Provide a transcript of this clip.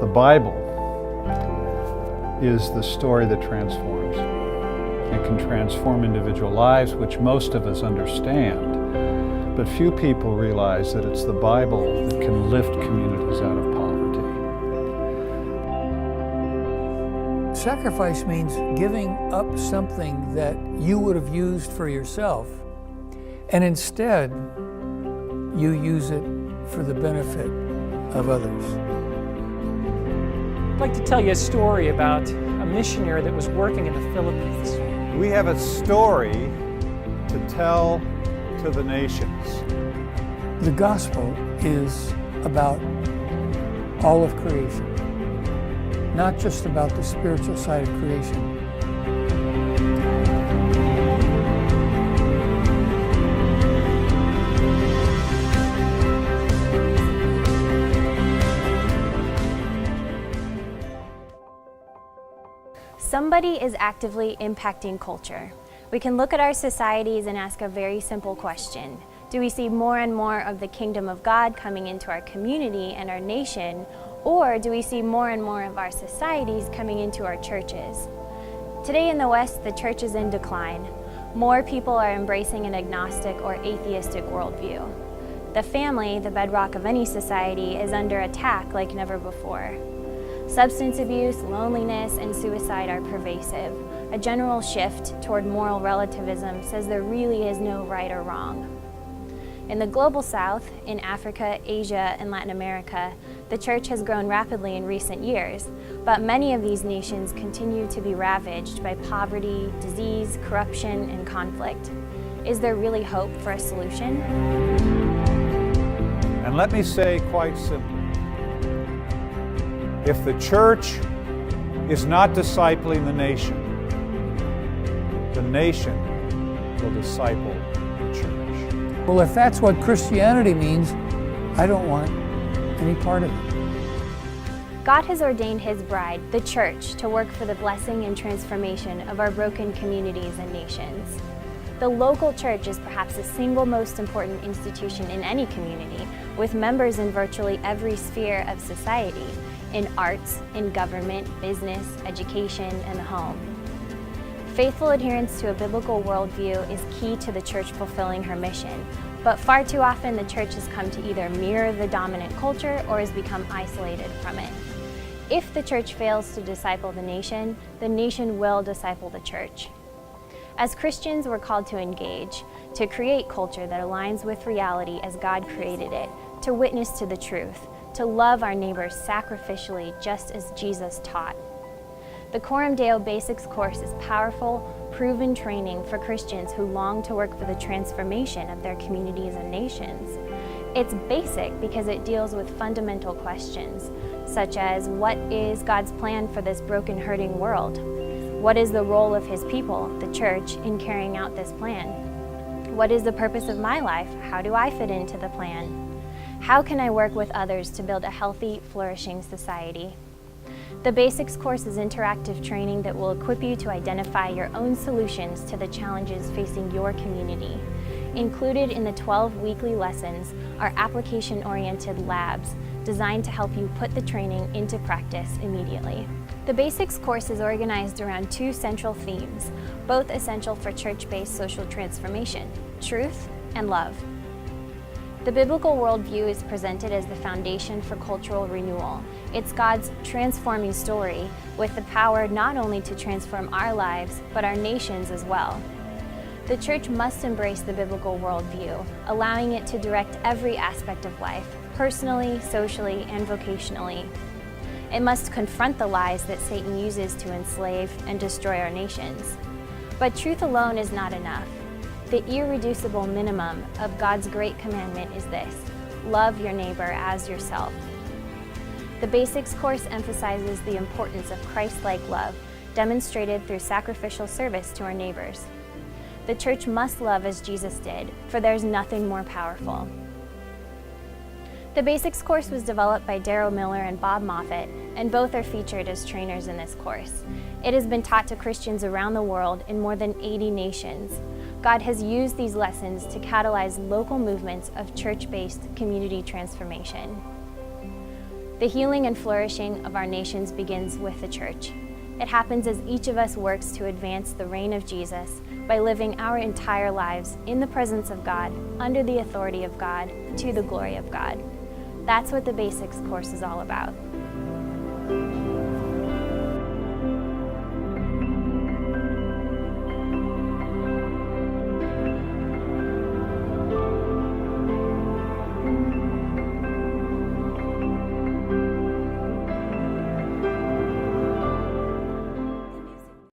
The Bible is the story that transforms. It can transform individual lives, which most of us understand, but few people realize that it's the Bible that can lift communities out of poverty. Sacrifice means giving up something that you would have used for yourself, and instead you use it for the benefit of others. I'd like to tell you a story about a missionary that was working in the Philippines. We have a story to tell to the nations. The gospel is about all of creation, not just about the spiritual side of creation. Somebody is actively impacting culture. We can look at our societies and ask a very simple question. Do we see more and more of the kingdom of God coming into our community and our nation, or do we see more and more of our societies coming into our churches? Today in the West, the church is in decline. More people are embracing an agnostic or atheistic worldview. The family, the bedrock of any society, is under attack like never before. Substance abuse, loneliness, and suicide are pervasive. A general shift toward moral relativism says there really is no right or wrong. In the global South, in Africa, Asia, and Latin America, the church has grown rapidly in recent years, but many of these nations continue to be ravaged by poverty, disease, corruption, and conflict. Is there really hope for a solution? And let me say quite simply, if the church is not discipling the nation will disciple the church. Well, if that's what Christianity means, I don't want any part of it. God has ordained His bride, the church, to work for the blessing and transformation of our broken communities and nations. The local church is perhaps the single most important institution in any community, with members in virtually every sphere of society, in arts, in government, business, education, and the home. Faithful adherence to a biblical worldview is key to the church fulfilling her mission, but far too often the church has come to either mirror the dominant culture or has become isolated from it. If the church fails to disciple the nation will disciple the church. As Christians, we're called to engage, to create culture that aligns with reality as God created it, to witness to the truth, to love our neighbors sacrificially just as Jesus taught. The CORAM DEO Basics course is powerful, proven training for Christians who long to work for the transformation of their communities and nations. It's basic because it deals with fundamental questions, such as what is God's plan for this broken, hurting world? What is the role of His people, the church, in carrying out this plan? What is the purpose of my life? How do I fit into the plan? How can I work with others to build a healthy, flourishing society? The Basics course is interactive training that will equip you to identify your own solutions to the challenges facing your community. Included in the 12 weekly lessons are application-oriented labs designed to help you put the training into practice immediately. The Basics course is organized around two central themes, both essential for church-based social transformation: truth and love. The biblical worldview is presented as the foundation for cultural renewal. It's God's transforming story with the power not only to transform our lives, but our nations as well. The church must embrace the biblical worldview, allowing it to direct every aspect of life, personally, socially, and vocationally. It must confront the lies that Satan uses to enslave and destroy our nations. But truth alone is not enough. The irreducible minimum of God's great commandment is this: love your neighbor as yourself. The Basics course emphasizes the importance of Christ-like love, demonstrated through sacrificial service to our neighbors. The church must love as Jesus did, for there's nothing more powerful. The Basics course was developed by Darrell Miller and Bob Moffat, and both are featured as trainers in this course. It has been taught to Christians around the world in more than 80 nations. God has used these lessons to catalyze local movements of church-based community transformation. The healing and flourishing of our nations begins with the church. It happens as each of us works to advance the reign of Jesus by living our entire lives in the presence of God, under the authority of God, to the glory of God. That's what the Basics course is all about.